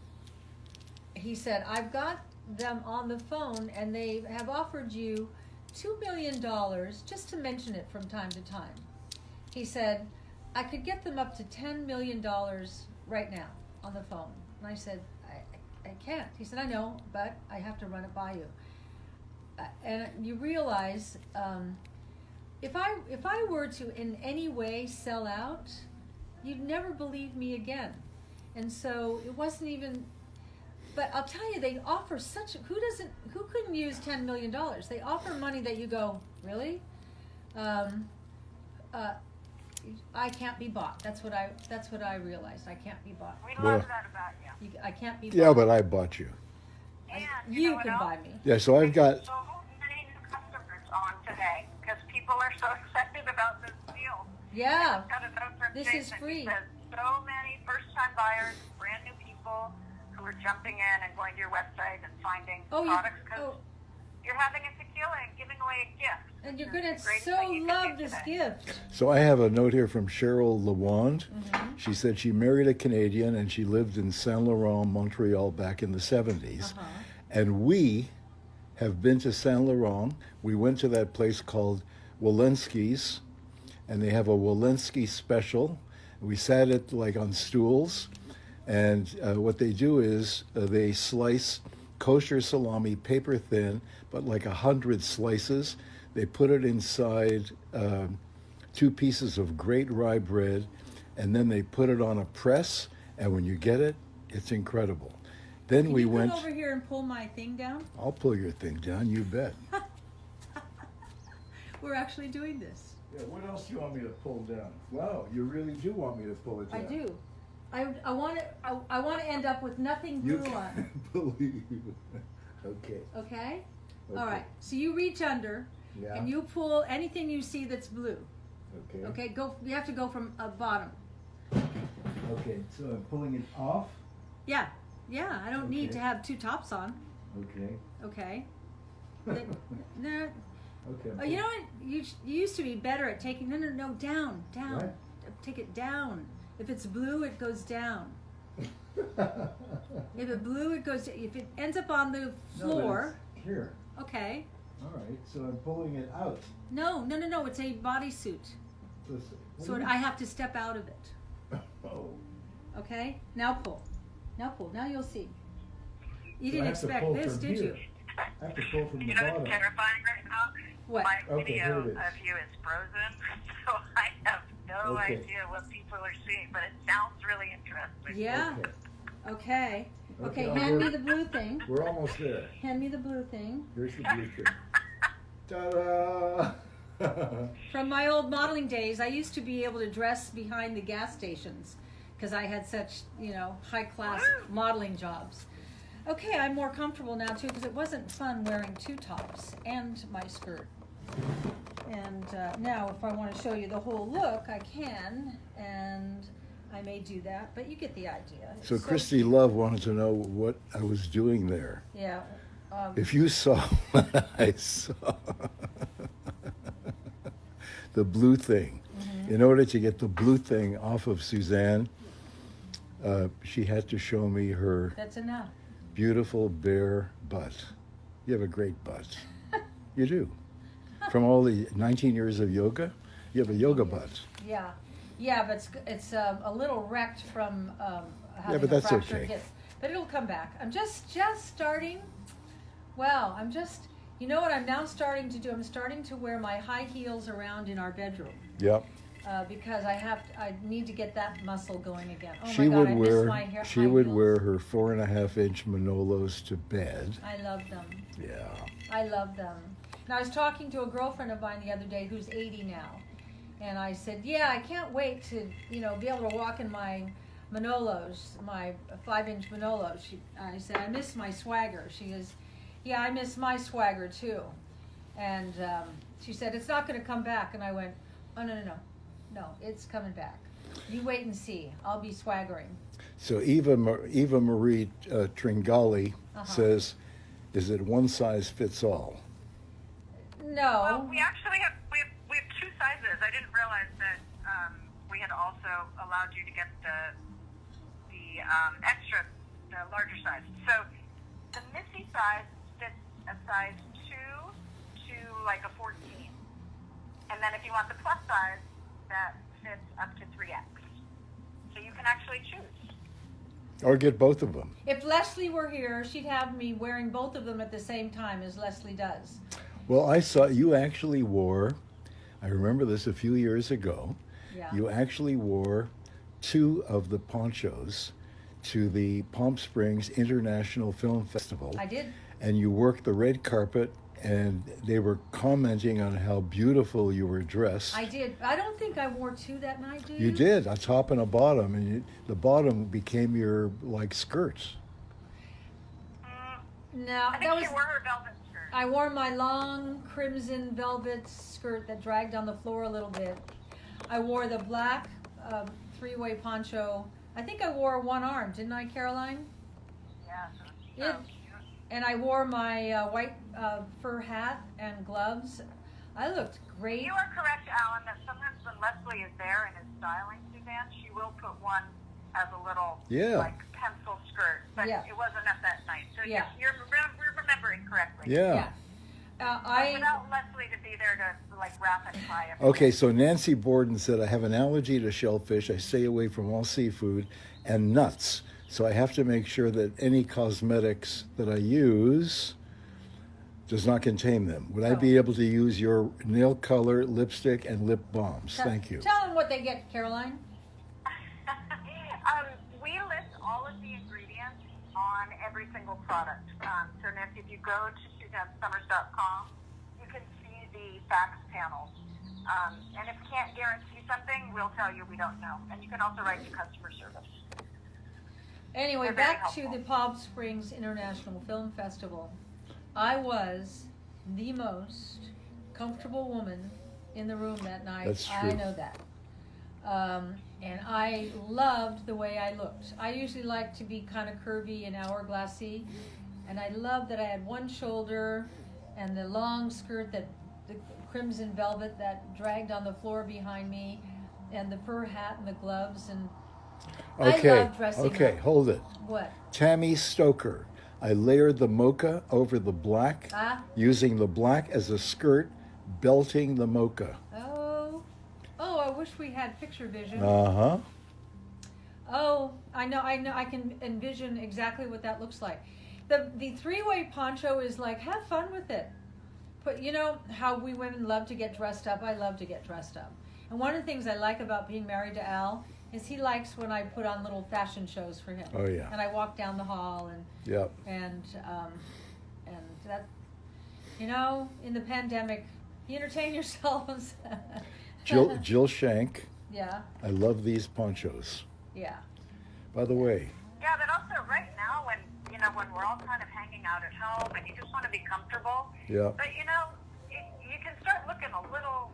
He said, "I've got them on the phone and they have offered you $2 million just to mention it from time to time." He said, "I could get them up to $10 million right now on the phone." And I said, I can't. He said, "I know, but I have to run it by you." And you realize, if I were to in any way sell out, you'd never believe me again. And so it wasn't even. But I'll tell you, they offer such. Who couldn't use $10 million? They offer money that you go, really? I can't be bought. That's what I realized. I can't be bought. We Well- love that about you. I can't be bought. Yeah, but I bought you. And You know what can else? buy me. Yeah, so I've got. So many new customers on today because people are so excited about this deal. Yeah. I just got a note from This Jason. is free. He says so many first-time buyers, brand new people who are jumping in and going to your website and finding products because you're having a tequila and giving away a gift. And you're gonna It's a great so thing you can love do this today. gift. So I have a note here from Cheryl Lawand. Mm-hmm. She said she married a Canadian and she lived in Saint Laurent, Montreal back in the 70s. Uh-huh. And we have been to Saint Laurent. We went to that place called Walensky's, and they have a Walensky special. We sat it like on stools, and what they do is they slice kosher salami paper thin, but like 100 slices. They put it inside 2 pieces of great rye bread, and then they put it on a press, and when you get it, it's incredible. Then Can we you went. come over here and pull my thing down? I'll pull your thing down, you bet. We're actually doing this. Yeah, what else do you want me to pull down? Wow, you really do want me to pull it down. I do. I want to end up with nothing You blue on. can't believe it. Okay. Okay? All Okay. right. So you reach under Yeah. and you pull anything you see that's blue. Okay. Okay? You have to go from bottom. Okay, so I'm pulling it off. Yeah, I don't need Okay. to have two tops on. Okay. Okay. No. Okay. Oh, you know what? You used to be better at taking. No, down. What? Take it down. If it's blue, it goes down. If it's blue, it goes. If it ends up on the floor. No, here. Okay. All right. So I'm pulling it out. No. It's a bodysuit. So I have to step out of it. Oh. Okay. Now pull. Now you'll see. You So I didn't have to expect pull this, from did here. you? I have to pull from the You know bottom. what's terrifying right now? What? My Okay, video here it is. of you is frozen, so I have no Okay. idea what people are seeing, but it sounds really interesting. Yeah. Okay. Okay. I'll Hand me work- the blue thing. We're almost there. Hand me the blue thing. Here's the blue thing. Ta-da! From my old modeling days, I used to be able to dress behind the gas stations because I had such, high class Woo! modeling jobs. Okay, I'm more comfortable now too because it wasn't fun wearing two tops and my skirt. And now if I want to show you the whole look, I can, and I may do that, but you get the idea. So It's Christy Love wanted to know what I was doing there. Yeah. If you saw what I saw, the blue thing. In order to get the blue thing off of Suzanne, she had to show me her That's enough. beautiful bare butt. You have a great butt. You do. From all the 19 years of yoga, you have a yoga butt. Yeah, but it's a little wrecked from having but a that's fractured okay. hip. But it'll come back. I'm just starting. Well, you know what I'm now starting to do? I'm starting to wear my high heels around in our bedroom Yep. because I need to get that muscle going again. Oh She my would God, I miss wear my hair. she high would heels. wear her 4.5-inch Manolos to bed. I love them. Yeah. I love them. And I was talking to a girlfriend of mine the other day who's 80 now. And I said, yeah, I can't wait to, be able to walk in my Manolos, my 5-inch Manolos. I said, I miss my swagger. She goes, yeah, I miss my swagger too. And she said, it's not going to come back. And I went, oh, no, it's coming back. You wait and see. I'll be swaggering. So Eva Marie Tringali says, is it one size fits all? No. Well, we actually have two sizes. I didn't realize that we had also allowed you to get the larger size. So the Missy size fits a size 2 to like a 14, and then if you want the plus size, that fits up to 3X. So you can actually choose. Or get both of them. If Leslie were here, she'd have me wearing both of them at the same time as Leslie does. Well, I saw you actually wore, I remember this a few years ago, Yeah. you actually wore 2 of the ponchos to the Palm Springs International Film Festival. I did. And you worked the red carpet, and they were commenting on how beautiful you were dressed. I did. I don't think I wore 2 that night, do you? You did, a top and a bottom, and the bottom became your, skirt. No, I think she wore her velvet skirt. I wore my long crimson velvet skirt that dragged on the floor a little bit. I wore the black 3-way poncho. I think I wore one arm, didn't I, Caroline? Yeah. And I wore my white fur hat and gloves. I looked great. You are correct, Alan, that sometimes when Leslie is there and is styling Suzanne, she will put one as a little pencil skirt. But it wasn't enough that night. So you're remembering correctly. Yeah. Without Leslie to be there to wrap and tie everything. Okay, so Nancy Borden said, I have an allergy to shellfish. I stay away from all seafood and nuts. So I have to make sure that any cosmetics that I use does not contain them. Would I be able to use your nail color, lipstick, and lip balms? Thank you. Tell them what they get, Caroline. We list all of the ingredients on every single product. So Nancy, if you go to SuzanneSummers.com, you can see the facts panels. And if we can't guarantee something, we'll tell you we don't know. And you can also write to customer service. Anyway, They're very back to helpful. the Palm Springs International Film Festival. I was the most comfortable woman in the room that night. That's I true. know that. And I loved the way I looked. I usually like to be kind of curvy and hourglassy, and I loved that I had one shoulder and the long skirt, that the crimson velvet that dragged on the floor behind me, and the fur hat and the gloves, and Okay. I love dressing Okay. up. Hold it. What? Tammy Stoker. I layered the mocha over the black, Ah? using the black as a skirt, belting the mocha. Oh, I wish we had picture vision. Uh-huh. Oh, I know, I can envision exactly what that looks like. The three-way poncho is like, have fun with it. But you know how we women love to get dressed up? I love to get dressed up. And one of the things I like about being married to Al is he likes when I put on little fashion shows for him. Oh, yeah. And I walk down the hall Yep. and that, you know, in the pandemic, you entertain yourselves. Jill Shank. Yeah, I love these ponchos. yeah. By the way, Yeah, but also right now when we're all kind of hanging out at home and you just want to be comfortable. yeah. But you can start looking a little.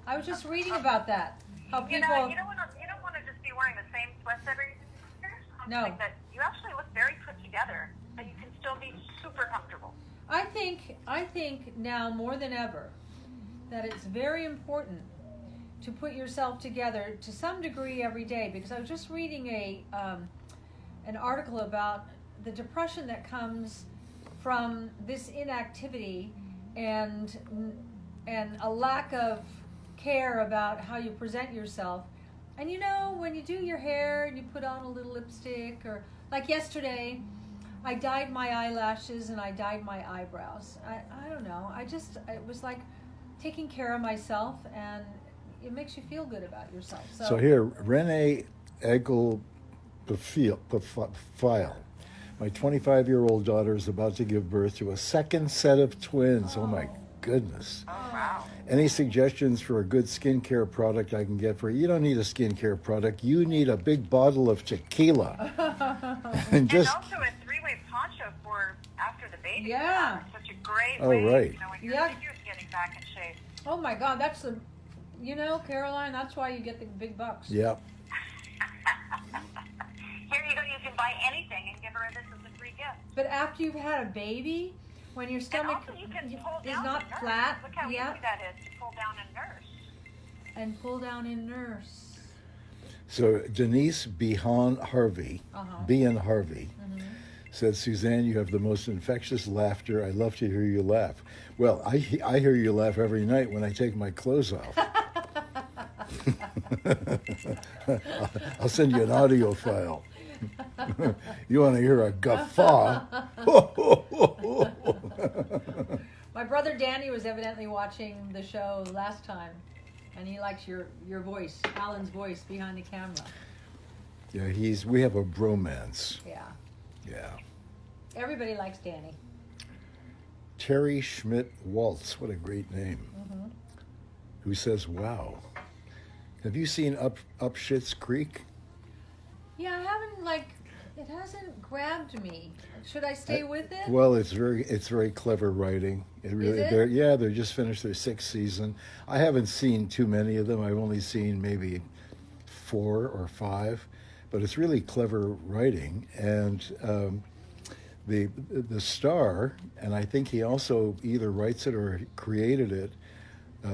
I was just reading about that. How people. You don't want to just be wearing the same sweats every year. No. That you actually look very put together, but you can still be super comfortable. I think now more than ever that it's very important to put yourself together to some degree every day, because I was just reading an article about the depression that comes from this inactivity and a lack of care about how you present yourself. And you know, when you do your hair and you put on a little lipstick, or like yesterday, I dyed my eyelashes and I dyed my eyebrows. I don't know. It was like taking care of myself, and it makes you feel good about yourself. So here, Renee Egel File. My 25-year-old daughter is about to give birth to a second set of twins. Oh my goodness. Oh wow. Any suggestions for a good skincare product I can get for her? You don't need a skincare product. You need a big bottle of tequila. and And also a three-way poncho for after the baby. Yeah. It's such a great Oh, way, right. when you're Yeah. getting back in shape. Oh my God, that's Caroline, that's why you get the big bucks. Yeah. Here you go. You can buy anything and give her this as a free gift. But after you've had a baby, when your stomach And also you can pull is down not and nurse. flat, Look how yeah, easy that is to pull down and nurse. and pull down and nurse. So Denise Behan Harvey, Behan Harvey, said, Suzanne, you have the most infectious laughter. I love to hear you laugh. Well, I hear you laugh every night when I take my clothes off. I'll send you an audio file. You want to hear a guffaw? My brother Danny was evidently watching the show last time, and he likes your voice, Alan's voice behind the camera. Yeah, we have a bromance. Yeah. Yeah. Everybody likes Danny. Terry Schmidt Waltz, what a great name. Who says, wow. Have you seen Up Schitt's Creek? Yeah, I haven't, it hasn't grabbed me. Should I stay with it? Well, it's very clever writing. It really, Is it? They're just finished their 6th season. I haven't seen too many of them. I've only seen maybe 4 or 5, but it's really clever writing. And the star, and I think he also either writes it or created it,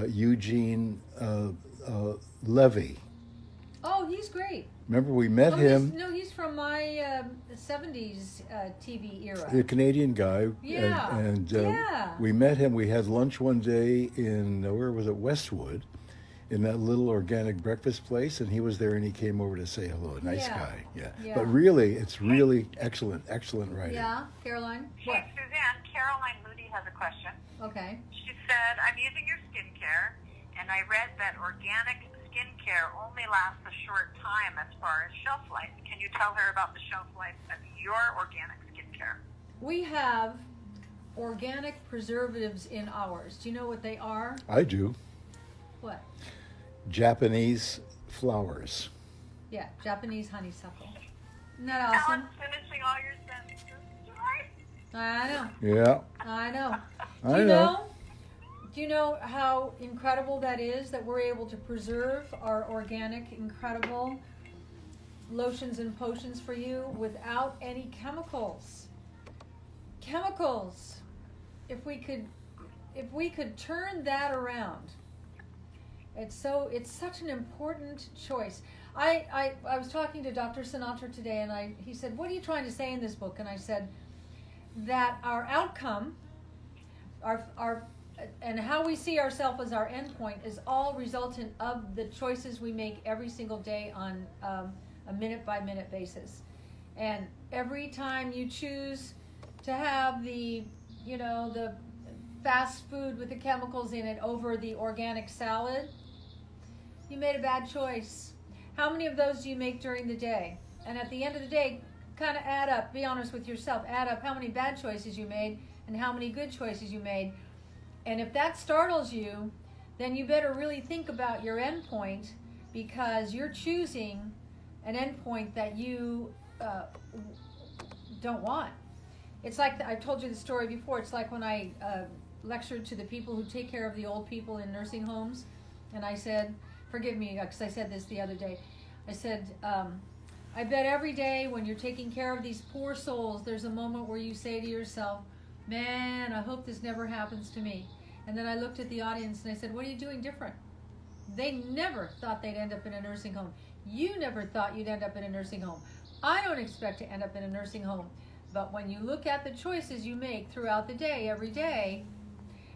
Eugene Levy. Oh, he's great. Remember, we met him. He's from my 70s TV era. The Canadian guy. Yeah, And yeah. we met him. We had lunch one day in, where was it, Westwood, in that little organic breakfast place, and he was there and he came over to say hello. Nice Yeah. guy, yeah. Yeah. But really, it's really excellent writing. Yeah, Caroline? What? Hey, Suzanne, Caroline Moody has a question. Okay. She said, I'm using your skincare, and I read that organic skincare only lasts a short time as far as shelf life. Can you tell her about the shelf life of your organic skincare? We have organic preservatives in ours. Do you know what they are? I do. What? Japanese flowers. Yeah, Japanese honeysuckle. Isn't that awesome? Alan's finishing all your sentences, right? I know. Yeah, I know. I Do you know. know Do you know how incredible that is, that we're able to preserve our organic, incredible lotions and potions for you without any chemicals? Chemicals. If we could turn that around. It's such an important choice. I was talking to Dr. Sinatra today, and he said, "What are you trying to say in this book?" And I said that our outcome, our and how we see ourselves as our endpoint is all resultant of the choices we make every single day on a minute-by-minute basis. And every time you choose to have the fast food with the chemicals in it over the organic salad, you made a bad choice. How many of those do you make during the day? And at the end of the day, kind of add up, be honest with yourself, add up how many bad choices you made and how many good choices you made. And if that startles you, then you better really think about your endpoint, because you're choosing an endpoint that you don't want. It's like, I told you the story before, it's like when I lectured to the people who take care of the old people in nursing homes, and I said, forgive me, because I said this the other day, I said, I bet every day when you're taking care of these poor souls, there's a moment where you say to yourself, man, I hope this never happens to me. And then I looked at the audience and I said, what are you doing different? They never thought they'd end up in a nursing home. You never thought you'd end up in a nursing home. I don't expect to end up in a nursing home. But when you look at the choices you make throughout the day, every day,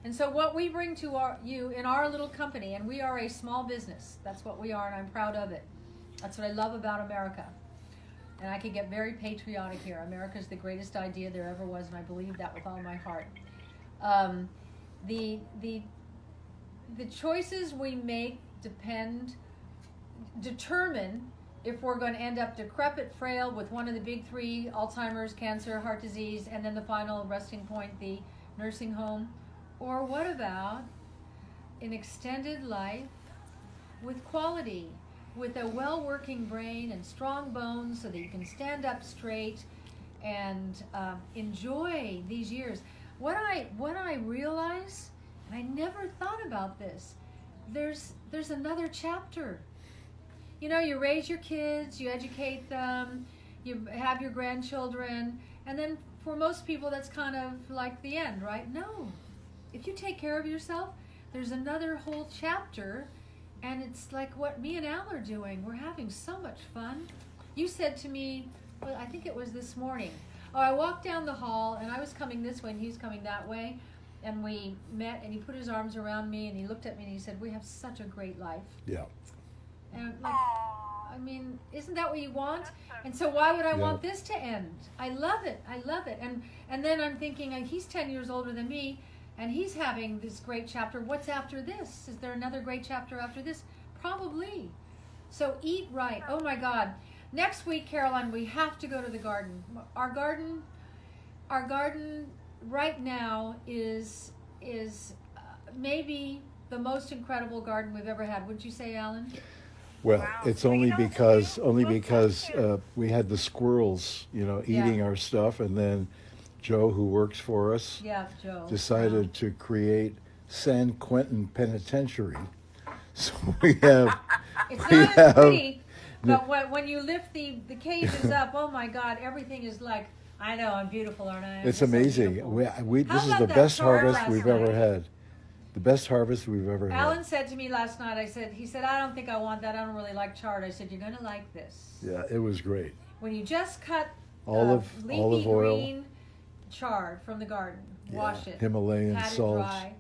and so what we bring to you in our little company, and we are a small business, that's what we are, and I'm proud of it. That's what I love about America. And I can get very patriotic here. America's the greatest idea there ever was, and I believe that with all my heart. The choices we make determine if we're going to end up decrepit, frail, with one of the big three, Alzheimer's, cancer, heart disease, and then the final resting point, the nursing home. Or what about an extended life with quality, with a well-working brain and strong bones so that you can stand up straight and enjoy these years. What I realize, and I never thought about this, there's another chapter. You know, you raise your kids, you educate them, you have your grandchildren, and then for most people that's kind of like the end, right? No. If you take care of yourself, there's another whole chapter, and it's like what me and Al are doing. We're having so much fun. You said to me, well, I think it was this morning, I walked down the hall, and I was coming this way, and he was coming that way, and we met, and he put his arms around me, and he looked at me, and he said, we have such a great life. Yeah. And like, I mean, isn't that what you want? And so why would I want this to end? I love it. I love it. And then I'm thinking, he's 10 years older than me, and he's having this great chapter. What's after this? Is there another great chapter after this? Probably. So eat right. Oh my God. Next week, Caroline, we have to go to the garden. Our garden right now is maybe the most incredible garden we've ever had. Wouldn't you say, Alan? Well, Wow. it's only because we had the squirrels, eating our stuff, and then Joe, who works for us, Joe, decided to create San Quentin Penitentiary. So we have. It's not as pretty, but when you lift the cages up, oh my God, everything is like, I know, I'm beautiful, aren't I? It's I'm so amazing. beautiful. This is about the that best chard harvest last we've night? ever had. The best harvest we've ever had. Alan said to me last night, he said, I don't think I want that. I don't really like chard. I said, you're going to like this. Yeah, it was great. When you just cut Olive leafy oil, green chard from the garden, wash it, Himalayan pat salt, it dry,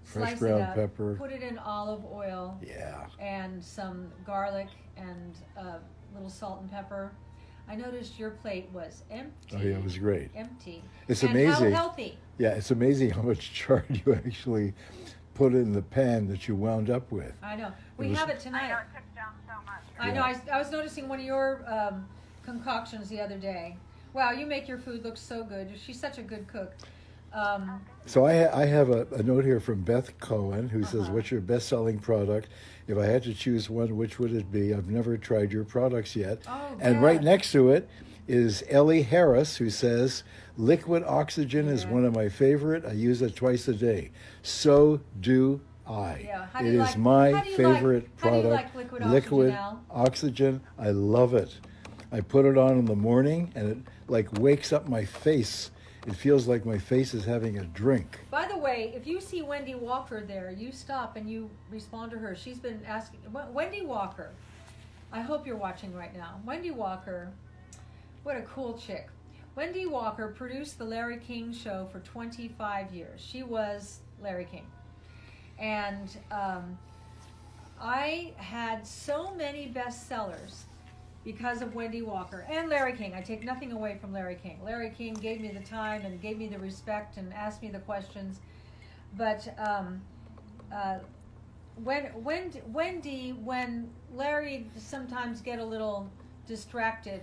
fresh slice ground it up, pepper. put it in olive oil, Yeah. and some garlic and little salt and pepper. I noticed your plate was empty. Oh yeah, it was great. Empty. It's and amazing. How healthy. Yeah, it's amazing how much chard you actually put in the pan that you wound up with. I know. We have it tonight. I know it cuts down so much. I know. I was noticing one of your concoctions the other day. Wow, you make your food look so good. She's such a good cook. So I have a note here from Beth Cohen who says, what's your best-selling product? If I had to choose one, which would it be? I've never tried your products yet. Oh, and Beth. right next to it is Ellie Harris, who says, liquid oxygen is one of my favorite. I use it twice a day. So do I. Yeah. How It do you is like- my how do you favorite like- how do you product. like liquid oxygen, Al? oxygen, I love it. I put it on in the morning and it like wakes up my face. It feels like my face is having a drink. By the way, if you see Wendy Walker there, you stop and you respond to her. She's been asking, Wendy Walker, I hope you're watching right now. Wendy Walker, what a cool chick. Wendy Walker produced the Larry King Show for 25 years. She was Larry King. And I had so many bestsellers because of Wendy Walker and Larry King. I take nothing away from Larry King. Larry King gave me the time and gave me the respect and asked me the questions. But when Larry sometimes get a little distracted,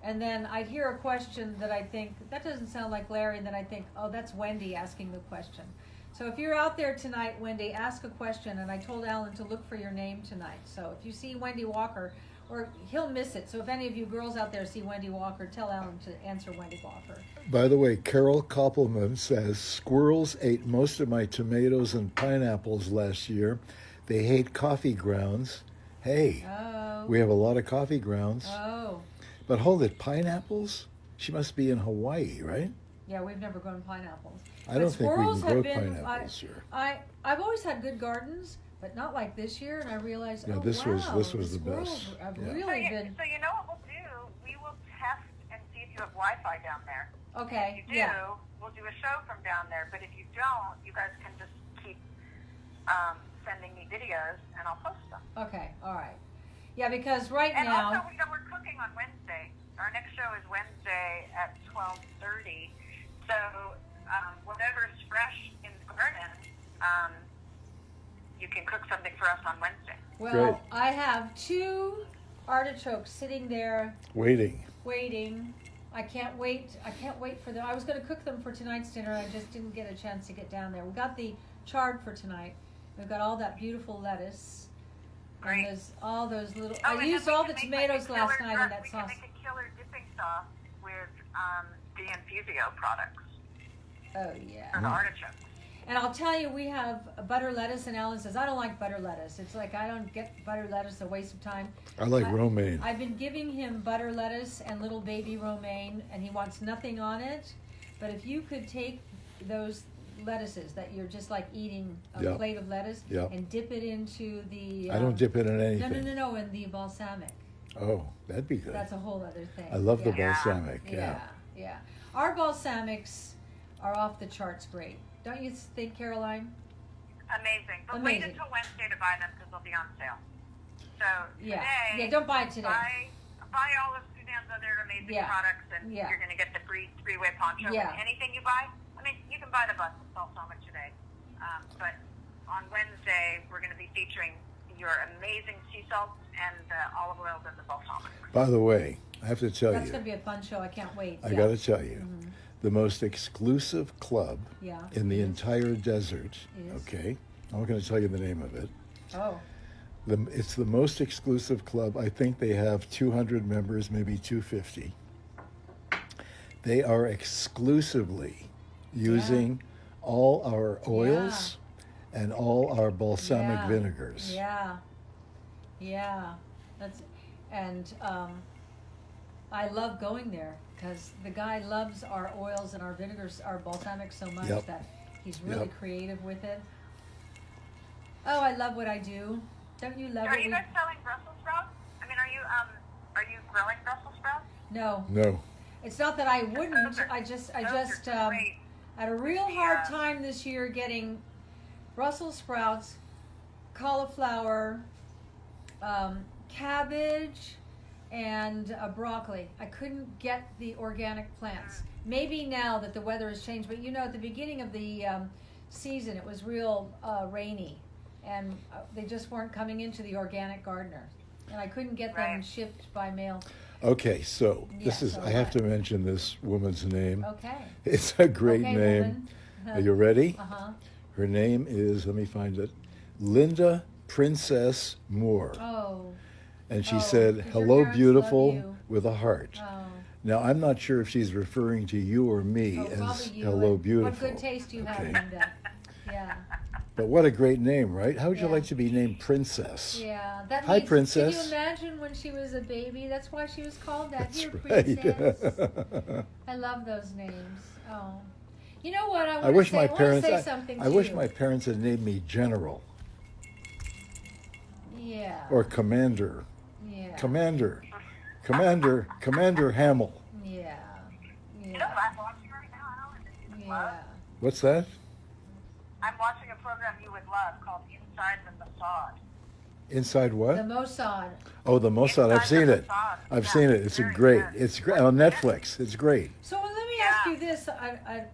and then I'd hear a question that I think, that doesn't sound like Larry, and then I think, oh, that's Wendy asking the question. So if you're out there tonight, Wendy, ask a question, and I told Alan to look for your name tonight. So if you see Wendy Walker, or he'll miss it. So if any of you girls out there see Wendy Walker, tell Alan to answer Wendy Walker. By the way, Carol Koppelman says, squirrels ate most of my tomatoes and pineapples last year. They hate coffee grounds. Hey, we have a lot of coffee grounds. Oh. But hold it, pineapples? She must be in Hawaii, right? Yeah, we've never grown pineapples. I don't think we can Squirrels grow have been, pineapples here. I've always had good gardens, but not like this year, and I realized, Yeah, oh this wow, was the squirrels best. have Yeah. really been. So you know what we'll do? We will test and see if you have Wi-Fi down there. Okay, If you do, we'll do a show from down there. But if you don't, you guys can just keep sending me videos, and I'll post them. Okay, all right. Yeah, because right And now, also, we're cooking on Wednesday. Our next show is Wednesday at 12:30. So whatever's fresh in the garden, you can cook something for us on Wednesday. well, Great. I have 2 artichokes sitting there Waiting. waiting. I can't wait for them. I was going to cook them for tonight's dinner. I just didn't get a chance to get down there. We got the chard for tonight. We've got all that beautiful lettuce. Great. And there's all those little. Oh, I and used then we all can the make, like, tomatoes a last killer night in dress- that we sauce. can make a killer dipping sauce with the Infusio products Oh yeah. for the artichokes. And I'll tell you, we have butter lettuce, and Alan says I don't like butter lettuce. It's like I don't get butter lettuce, a waste of time. I like romaine. I've been giving him butter lettuce and little baby romaine, and he wants nothing on it. But if you could take those lettuces that you're just like eating a Yep. plate of lettuce Yep. and dip it into the. I don't dip it in No, anything. no, in the balsamic. Oh, that'd be good. That's a whole other thing. I love the Yeah. balsamic. Yeah. Our balsamics are off the charts great. Don't you think, Caroline? Amazing. But Amazing. wait until Wednesday to buy them because they'll be on sale. So Yeah. today, Yeah, don't buy it today. Buy all of Suzanne's other amazing Yeah. products, and Yeah. you're going to get the free three-way poncho. Yeah. And anything you buy, I mean, you can buy the balsamic today, but on Wednesday we're going to be featuring your amazing sea salts and the olive oils and the balsamic. By the way, I have to tell That's you, going to be a fun show. I can't wait. I got to tell you, the most exclusive club Yeah. in the entire desert, Is? okay? I'm not going to tell you the name of it. Oh, It's the most exclusive club. I think they have 200 members, maybe 250. They are exclusively using all our oils and all our balsamic yeah. vinegars. Yeah. That's and I love going there because the guy loves our oils and our vinegars, our balsamics so much Yep. that he's really Yep. creative with it. Oh, I love what I do. Don't you love Are it? you guys selling Brussels sprouts? I mean, are you growing Brussels sprouts? No, No. it's not that I wouldn't. Those are- I those just are great. had a real The, hard time this year getting Brussels sprouts, cauliflower, cabbage, and broccoli. I couldn't get the organic plants. Maybe now that the weather has changed, but you know, at the beginning of the season, it was real rainy, and they just weren't coming into the organic gardener, and I couldn't get them Right. shipped by mail. Okay, so this Yeah, is, so I have what? to mention this woman's name. Okay. It's a great Okay, name. woman. Are you ready? Uh-huh. Her name is, let me find it, Linda Princess Moore. Oh. And she Oh, said, does your hello, parents beautiful, love you? with a heart. Oh. Now, I'm not sure if she's referring to you or me Oh, as probably you. Hello and Beautiful. What good taste you have, Okay. Linda. Yeah. But what a great name, right? How would you Yeah. like to be named Princess? Yeah. That Hi, means, Princess. Can you imagine when she was a baby? That's why she was called that. That's Here, right. Princess. I love those names. Oh. You know what? I wish my parents. say something I to wish you. my parents had named me General Yeah. or Commander. Yeah. Commander Hamill. Yeah. You know, Yeah. I'm watching right now, Alan, that you would love. Yeah. What's that? I'm watching a program you would love called Inside the Mossad. Inside what? The Mossad. Oh, the Mossad. I've Inside seen the it. Mossad. I've Yeah, seen it. It's very great. good. It's great on Netflix. It's great. So let me ask you this,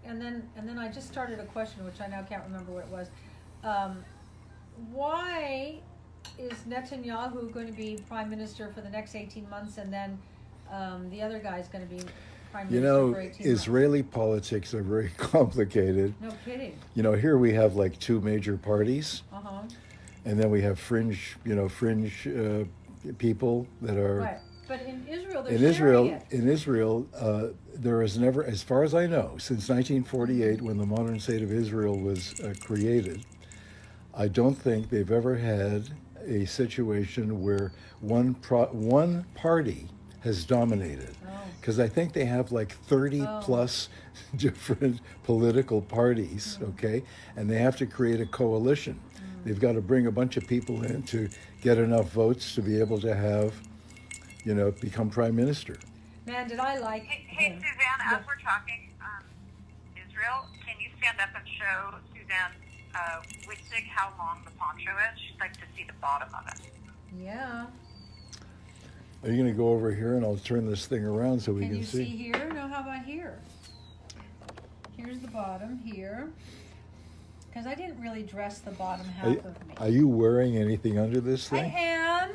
and then I just started a question which I now can't remember what it was. Why is Netanyahu going to be prime minister for the next 18 months, and then the other guy's going to be prime You minister know, for 18 Israeli politics are very complicated. months? No kidding. You know, here we have like two major parties, Uh huh. and then we have fringe people that are. Right. But in Israel, they're In sharing Israel, it. in Israel, there has never, as far as I know, since 1948, when the modern state of Israel was created, I don't think they've ever had a situation where one party has dominated. Oh. Because I think they have like 30 Oh. plus different political parties, okay? And they have to create a coalition. They've got to bring a bunch of people in to get enough votes to be able to have, become prime minister. Man, did I like Hey, him. Suzanne, as we're talking, Israel, can you stand up and show Suzanne Witzig how long the poncho is? She'd like to see the bottom of it. Yeah. Are you going to go over here and I'll turn this thing around so we Can can you see here? No, how about here? Here's the bottom here. Because I didn't really dress the bottom half of me. Are you wearing anything under this I thing? am.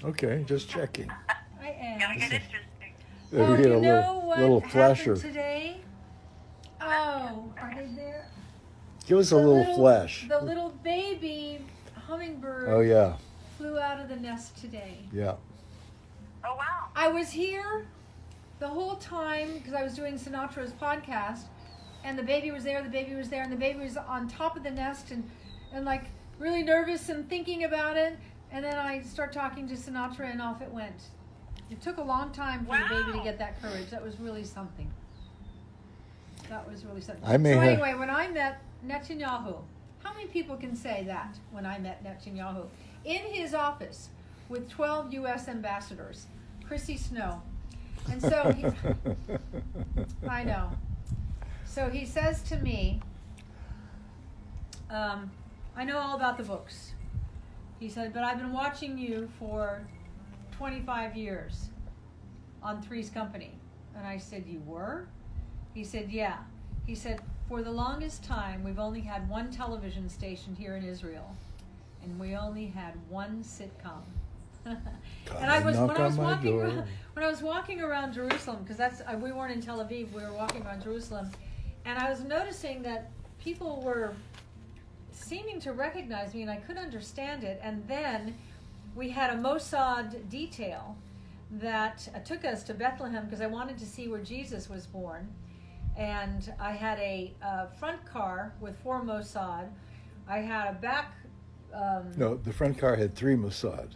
Okay, just checking. I am. Gonna get interesting. Oh, We get you a know what little happened flasher. today? Oh, are they there? Give us a little flash. The little baby hummingbird Oh yeah, flew out of the nest today. yeah. Oh, wow. I was here the whole time because I was doing Sinatra's podcast, and the baby was there, and the baby was on top of the nest and like really nervous and thinking about it. And then I start talking to Sinatra, and off it went. It took a long time for the baby to Wow. get that courage. That was really something. That was really something. I may so have- anyway, when I met Netanyahu, how many people can say that when I met Netanyahu? In his office with 12 U.S. ambassadors, Chrissy Snow. And so, I know. So he says to me, I know all about the books. He said, but I've been watching you for 25 years on Three's Company. And I said, you were? He said, yeah. He said, for the longest time, we've only had one television station here in Israel. And we only had one sitcom. And I was when I was walking around Jerusalem, because we weren't in Tel Aviv, we were walking around Jerusalem, and I was noticing that people were seeming to recognize me, and I couldn't understand it. And then we had a Mossad detail that took us to Bethlehem because I wanted to see where Jesus was born, and I had a front car with 4 Mossad. I had a back. No, the front car had 3 Mossad.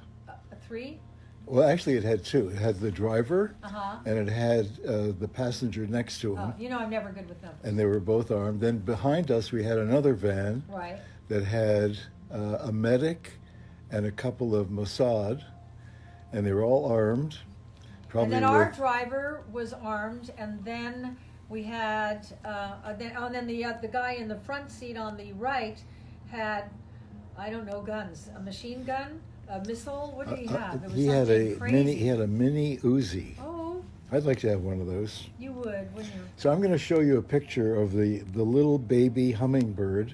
3. Well, actually, it had 2. It had the driver, Uh-huh. and it had the passenger next to him, I'm never good with numbers. and they were both armed. Then behind us, we had another van Right. that had a medic and a couple of Mossad, and they were all armed. And then our driver was armed, and then we had, then the guy in the front seat on the right had, I don't know, guns. A machine gun, a missile. What did he have? There was He had something a crazy. mini Uzi. Oh, I'd like to have one of those. you would, wouldn't you? So I'm going to show you a picture of the little baby hummingbird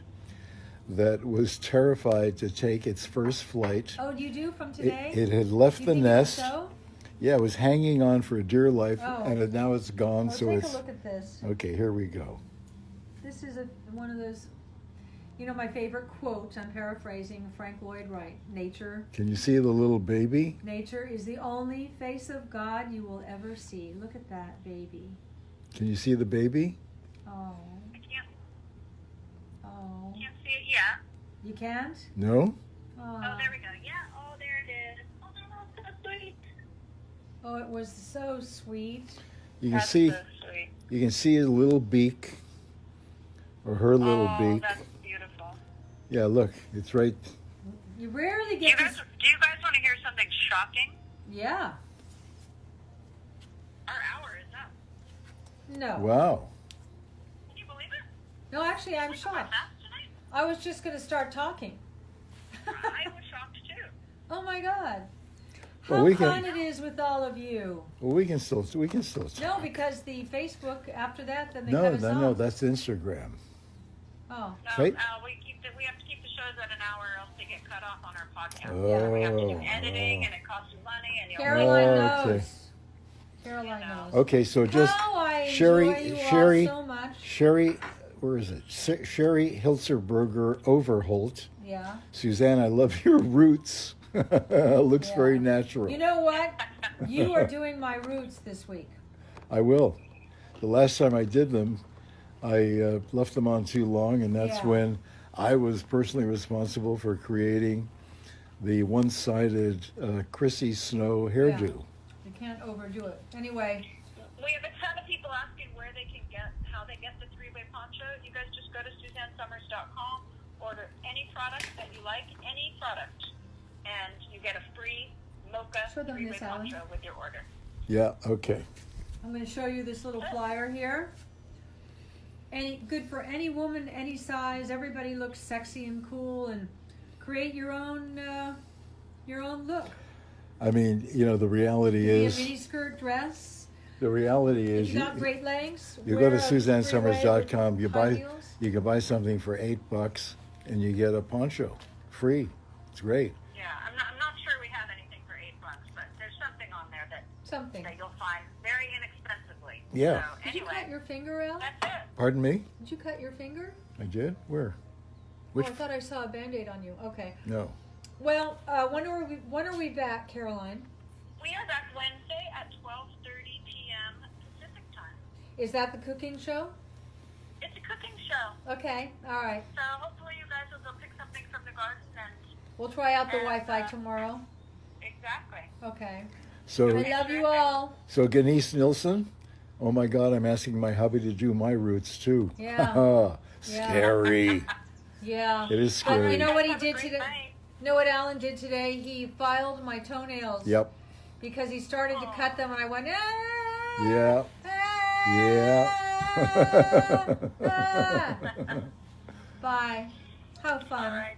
that was terrified to take its first flight. Oh, you do from today? It had left You the think nest. So? Yeah, it was hanging on for dear life, Oh. and now it's gone. Well, So take it's a look at this. okay. Here we go. This is one of those. You know my favorite quote, I'm paraphrasing Frank Lloyd Wright, nature Can you see the little baby? is the only face of God you will ever see. Look at that baby. Can you see the baby? Oh, I oh. can't see it yet. You can't? No? Oh, there we go. Yeah. Oh, there it is. Oh, that's so sweet. Oh, it was so sweet. You can That's see so sweet. you can see a little beak or her little Oh, beak. that's beautiful. Yeah, look, it's right. You rarely Do you get guys to... want to hear something shocking? Yeah. Our hour is up. No. Wow. Can you believe it? No, actually, I'm Look at my shocked. math tonight. I was just going to start talking. I was shocked too. Oh my God. Well, How we can- fun it is with all of you. Well, we can still No, because the Facebook after that, then they No, cut us no, off. that's Instagram. Oh, No, Right. we have to keep the shows at an hour, or else they get cut off on our podcast. Yeah, we have to do Oh, editing, and it costs you money, and you'll Caroline Okay. knows. Caroline knows. Okay, so just How I enjoy Sherry, you Sherry, all so much. Sherry, where is it? Sherry Hilzerberger Overholt. Yeah. Suzanne, I love your roots. Looks Yeah. very natural. You know what? You are doing my roots this week. I will. The last time I did them, I left them on too long, and that's Yeah. when I was personally responsible for creating the one-sided Chrissy Snow hairdo. You can't overdo it. Anyway, We have a ton of people asking where they can get, how they get the three-way poncho. You guys just go to SuzanneSummers.com, order any product that you like, any product, and you get a free mocha Show them three-way this, Alan. poncho with your order. Yeah, okay. I'm going to show you this little flyer here. Good for any woman, any size. Everybody looks sexy and cool, and create your own look. I mean, you know, the reality Maybe a is, mini skirt dress. the reality If is, you got great legs. you wear go to a three-way SuzanneSummers.com, with you high buy heels. you can buy something for $8 and you get a poncho free. It's great. Yeah, I'm not sure we have anything for $8, but there's something on there that Something. you'll find very inexpensively. Yeah. So, Did you anyway, cut your finger out? that's it. Pardon me? Did you cut your finger? I did? Where? Which? Oh, I thought I saw a Band-Aid on you. Okay. No. Well, when are we back, Caroline? We are back Wednesday at 12:30 p.m. Pacific time. Is that the cooking show? It's a cooking show, Okay. All right. so hopefully you guys will go pick something from the garden and We'll try out the And, Wi-Fi tomorrow. exactly. Okay. So I love you all. so Denise Nilsson, oh my God, I'm asking my hubby to do my roots too. Yeah. Scary. Yeah. It is But scary. you know what he Have a did great today? night. You know what Alan did today? He filed my toenails. Yep. Because he started to cut them, and I went, ah, Yeah. ah, Yeah. ah. Bye. Have fun. All right.